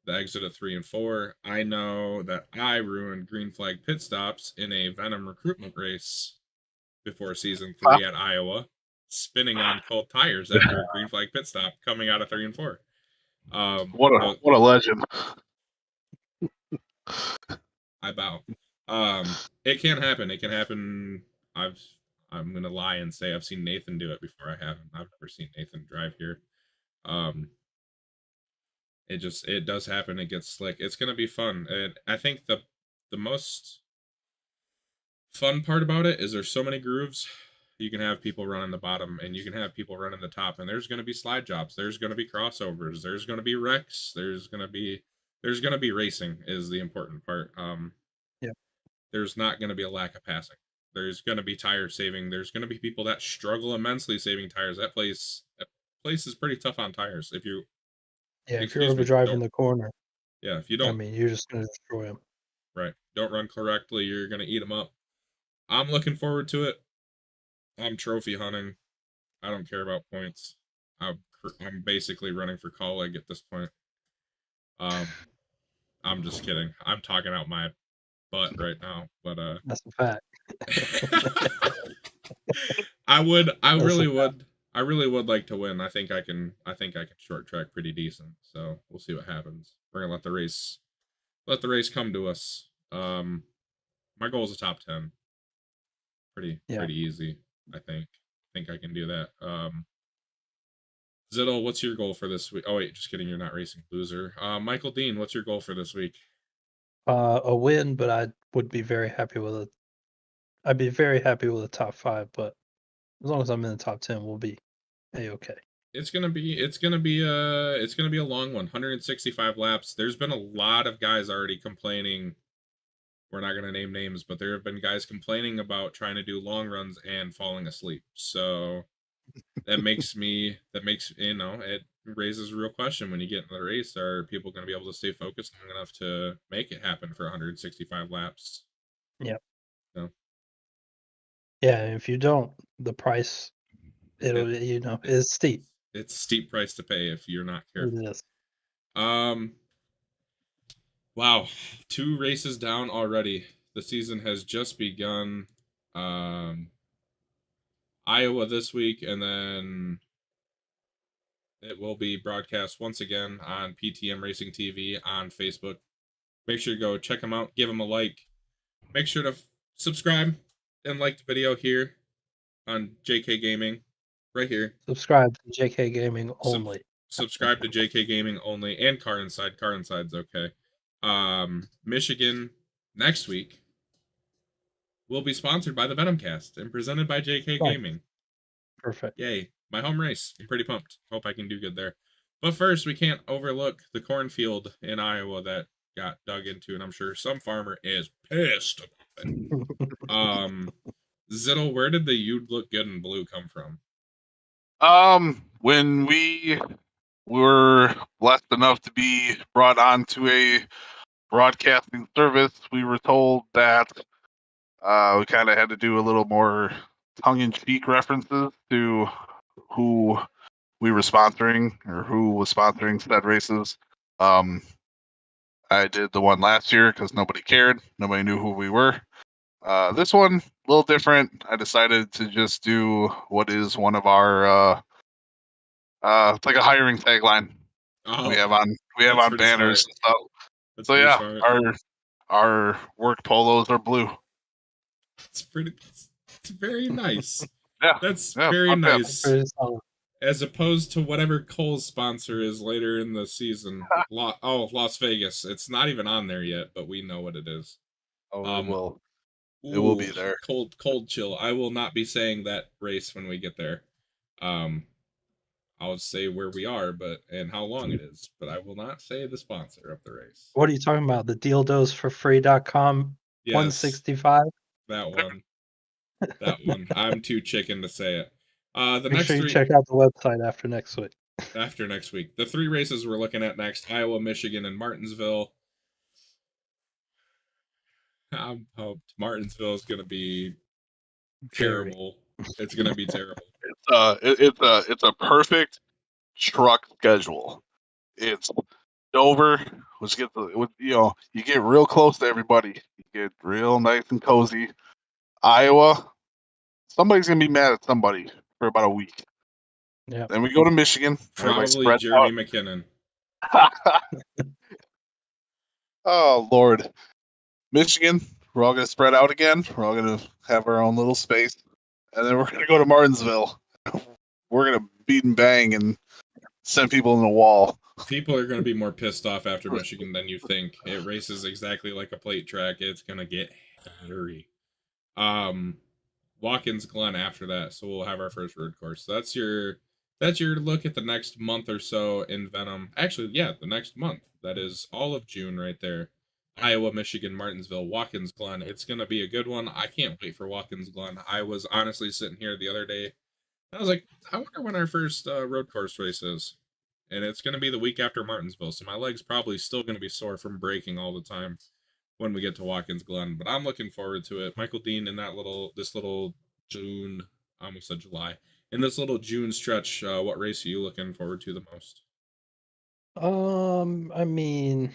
the exit of 3 and 4. I know that I ruined green flag pit stops in a Venom recruitment race before season 3 at Iowa, spinning on cold tires after a green flag pit stop coming out of 3 and 4. What a legend. I bow. It can happen. It can happen. I'm gonna lie and say I've seen Nathan do it before. I haven't. I've never seen Nathan drive here. It does happen. It gets slick. It's gonna be fun. And I think the most fun part about it is there's so many grooves. You can have people running the bottom and you can have people running the top, and there's gonna be slide jobs. There's gonna be crossovers. There's gonna be wrecks. There's gonna be racing is the important part. Yeah. there's not going to be a lack of passing. There's going to be tire saving. There's going to be people that struggle immensely saving tires. That place is pretty tough on tires. If you if you're excuse me, overdriving the corner, if you I don't mean, you're just going to destroy them. right, don't run correctly, you're going to eat them up. I'm looking forward to it. I'm trophy hunting. I don't care about points. I'm basically running for colleague at this point. I'm just kidding. I'm talking out my butt right now, but That's a fact. I really would like to win. I think I can short track pretty decent. So we'll see what happens. We're gonna let the race come to us. My goal is a top 10. Pretty easy. I think I can do that. Zittel, what's your goal for this week? Oh wait, just kidding. You're not racing, loser. Michael Dean, what's your goal for this week? A win, but I would be very happy with it. I'd be very happy with a top 5, but as long as I'm in the top 10, we'll be a-okay. It's gonna be a long one. 165 laps. There's been a lot of guys already complaining. We're not gonna name names, but there have been guys complaining about trying to do long runs and falling asleep. So that makes it raises a real question when you get into the race. Are people going to be able to stay focused long enough to make it happen for 165 laps? Yep. No. Yeah, if you don't, the price is steep. It's a steep price to pay if you're not careful. It is. Wow, 2 races down already. The season has just begun. Iowa this week, and then it will be broadcast once again on PTM Racing TV on Facebook. Make sure to go check them out. Give them a like. Make sure to subscribe and like the video here on JK Gaming. Right here. Subscribe to JK Gaming only. Subscribe to JK Gaming only and Car Inside. Car Inside's okay. Michigan next week will be sponsored by the Venomcast and presented by JK Gaming. Perfect. Yay. My home race. I'm pretty pumped. Hope I can do good there. But first, we can't overlook the cornfield in Iowa that got dug into, and I'm sure some farmer is pissed about it. Zittel, where did the "you'd look good in blue" come from? When we were blessed enough to be brought onto a broadcasting service, we were told that we kind of had to do a little more tongue-in-cheek references to who we were sponsoring or who was sponsoring said races. I did the one last year because nobody cared. Nobody knew who we were. This one, a little different. I decided to just do what is one of our it's like a hiring tagline. Oh, we have on banners smart. and stuff. That's so yeah, smart. our work polos are blue. It's very nice. Yeah, that's very nice. Yeah. As opposed to whatever Cole's sponsor is later in the season. Las Vegas. It's not even on there yet, but we know what it is. It will be there. Cold chill. I will not be saying that race when we get there. I'll say where we are, and how long it is, but I will not say the sponsor of the race. What are you talking about? The dealdosforfree.com 165? That one. That one. I'm too chicken to say it. Make sure you check out the website after next week. After next week. The 3 races we're looking at next: Iowa, Michigan, and Martinsville. I'm pumped. Martinsville is going to be terrible. It's going to be terrible. It's a perfect truck schedule. It's Dover, you get real close to everybody. You get real nice and cozy. Iowa, somebody's gonna be mad at somebody for about a week. Yeah. Then we go to Michigan. Probably Jeremy McKinnon. Oh Lord, Michigan. We're all gonna spread out again. We're all gonna have our own little space, and then we're gonna go to Martinsville. We're gonna beat and bang and send people in the wall. People are going to be more pissed off after Michigan than you think. It races exactly like a plate track. It's going to get hairy. Watkins Glen after that, so we'll have our first road course. That's your look at the next month or so in Venom. Actually, yeah, the next month. That is all of June right there. Iowa, Michigan, Martinsville, Watkins Glen. It's going to be a good one. I can't wait for Watkins Glen. I was honestly sitting here the other day. I was like, I wonder when our first road course race is. And it's going to be the week after Martinsville. So my leg's probably still going to be sore from braking all the time when we get to Watkins Glen. But I'm looking forward to it. Michael Dean in this little June, I almost said July. In this little June stretch, what race are you looking forward to the most? I mean,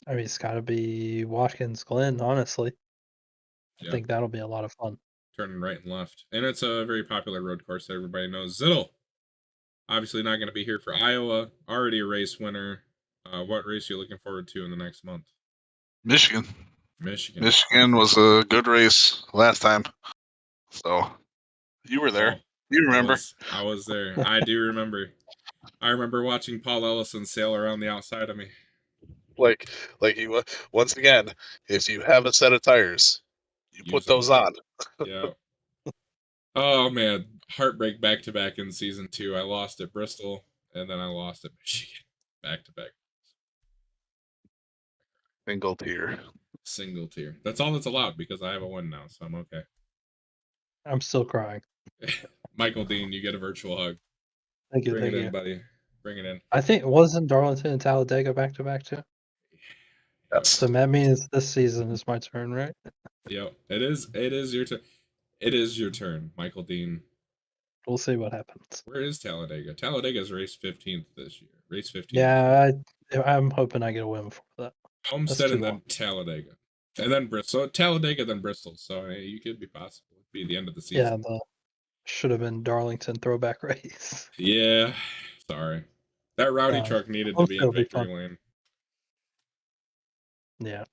it's got to be Watkins Glen, honestly. I think that'll be a lot of fun. Turning right and left. And it's a very popular road course that everybody knows. Zittel, obviously not going to be here for Iowa. Already a race winner. What race are you looking forward to in the next month? Michigan. Michigan was a good race last time. So, you were there. You remember. I was there. I do remember. I remember watching Paul Ellison sail around the outside of me. Like you, once again, if you have a set of tires, you put those on. Yeah. Oh man, heartbreak back to back in season 2. I lost at Bristol, and then I lost at Michigan, back to back. Single tier. That's all that's allowed because I have a win now, so I'm okay. I'm still crying. Michael Dean, you get a virtual hug. Thank you. Bring it in, buddy. Bring it in. I think wasn't Darlington and Talladega back to back too. Yes. So that means this season is my turn, right? Yep. It is your turn. It is your turn, Michael Dean. We'll see what happens. Where is Talladega? Talladega's race 15th this year. Race 15th. Yeah, I'm hoping I get a win for that. Homestead and then Talladega. And then Bristol. So Talladega, then Bristol. So you could be possible. It'd be the end of the season. Yeah, should have been Darlington throwback race. Yeah. Sorry. That rowdy truck needed to be in victory lane. Yeah.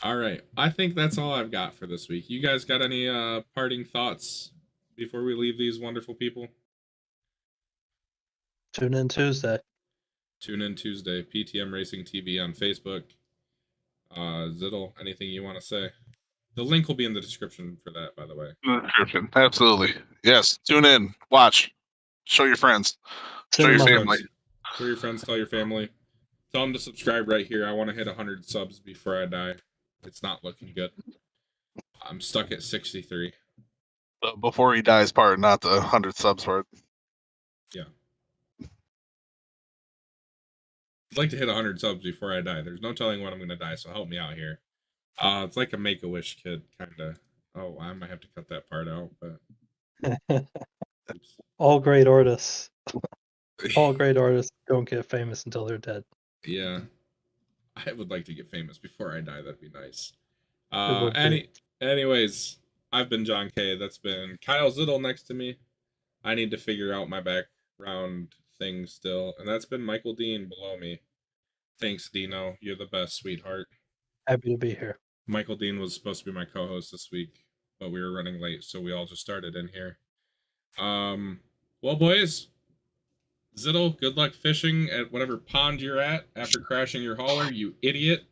All right. I think that's all I've got for this week. You guys got any parting thoughts before we leave these wonderful people? Tune in Tuesday. PTM Racing TV on Facebook. Zittel, anything you want to say? The link will be in the description for that, by the way. In the description. Absolutely. Yes. Tune in. Watch. Show your friends. Show your family. Show your friends. Tell your family. Tell them to subscribe right here. I want to hit 100 subs before I die. It's not looking good. I'm stuck at 63. Before he dies part, not the 100 subs part. Yeah. I'd like to hit 100 subs before I die. There's no telling when I'm going to die, so help me out here. It's like a Make-A-Wish kid, kind of. Oh, I might have to cut that part out, but... All great artists. All great artists don't get famous until they're dead. Yeah. I would like to get famous before I die. That'd be nice. Anyways, I've been John K. That's been Kyle Zittel next to me. I need to figure out my background thing still. And that's been Michael Dean below me. Thanks, Dino. You're the best, sweetheart. Happy to be here. Michael Dean was supposed to be my co-host this week, but we were running late, so we all just started in here. Well, boys, Zittel, good luck fishing at whatever pond you're at after crashing your hauler, you idiot.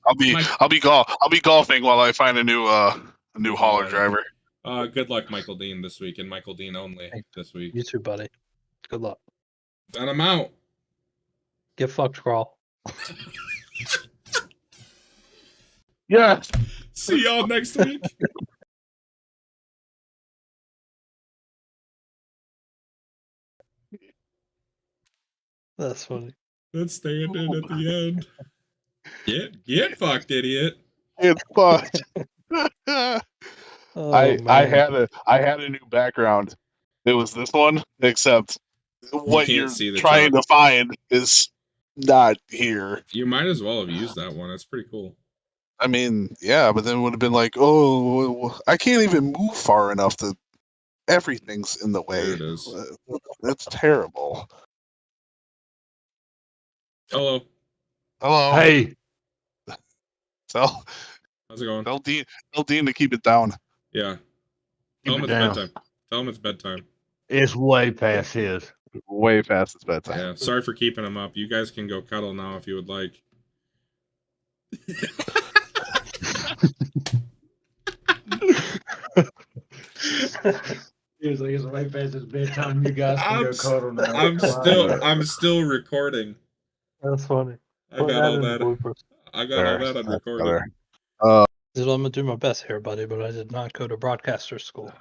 I'll be golfing while I find a new hauler driver. Good luck, Michael Dean, this week, and Michael Dean only this week. You too, buddy. Good luck. Then I'm out. Get fucked, Crawl. Yeah. See y'all next week. That's funny. Let's stand in at the end. Get fucked, idiot. Get fucked. I had a new background. It was this one, except what you're trying to find is not here. You might as well have used that one. It's pretty cool. I mean, yeah, but then it would have been like, oh, I can't even move far enough to. Everything's in the way. There it is. That's terrible. Hello. Hey. How's it going? Tell Dean to keep it down. Yeah. Tell him it's bedtime. Tell him it's bedtime. It's way past his. Way past his bedtime. Yeah. Sorry for keeping him up. You guys can go cuddle now if you would like. He was like, it's way past his bedtime. You guys can go cuddle now. I'm still recording. That's funny. I got all that. I got all that on recording. There. I'm gonna do my best here, buddy, but I did not go to broadcaster school.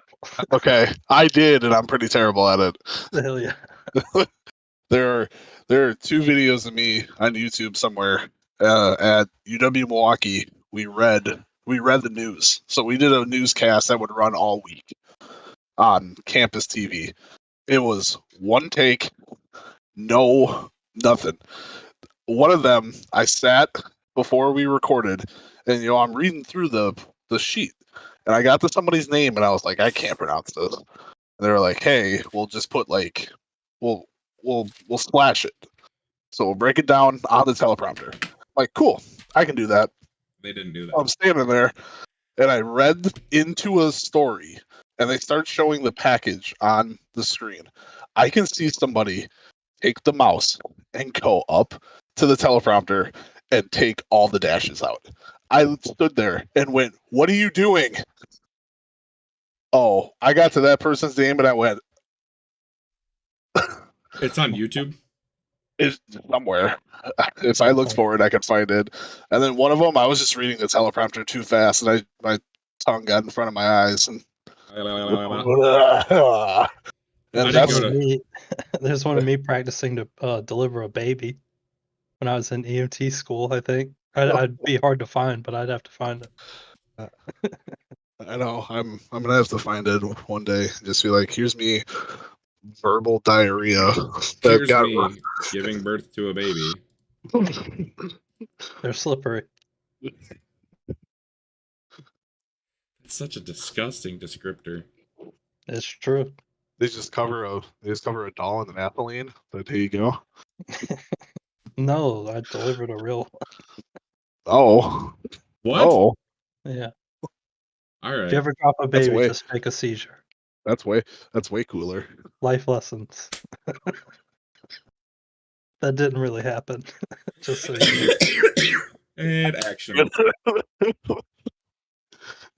Okay, I did, and I'm pretty terrible at it. Hell yeah. There are 2 videos of me on YouTube somewhere. At UW Milwaukee, we read the news. So we did a newscast that would run all week on campus TV. It was one take, no nothing. One of them, I sat before we recorded, and I'm reading through the sheet, and I got to somebody's name, and I was like, I can't pronounce this. And they were like, hey, we'll just put like, we'll splash it. So we'll break it down on the teleprompter. I'm like, cool, I can do that. They didn't do that. I'm standing there, and I read into a story, and they start showing the package on the screen. I can see somebody take the mouse and go up to the teleprompter and take all the dashes out. I stood there and went, what are you doing? Oh, I got to that person's name, and I went, It's on YouTube. it's somewhere. If I looked for it, I could find it. And then one of them, I was just reading the teleprompter too fast, and my tongue got in front of my eyes. And There's one of me practicing to deliver a baby when I was in EMT school. I think I'd be hard to find, but I'd have to find it. I know. I'm gonna have to find it one day. Just be like, here's me, verbal diarrhea. Here's me giving birth to a baby. They're slippery. It's such a disgusting descriptor. It's true. They just cover a doll in ethylene. But here you go. No, I delivered a real. Oh. What? Oh. Yeah. All right. If you ever drop a baby, just make a seizure. That's way cooler. Life lessons. That didn't really happen. Just so you know. And action.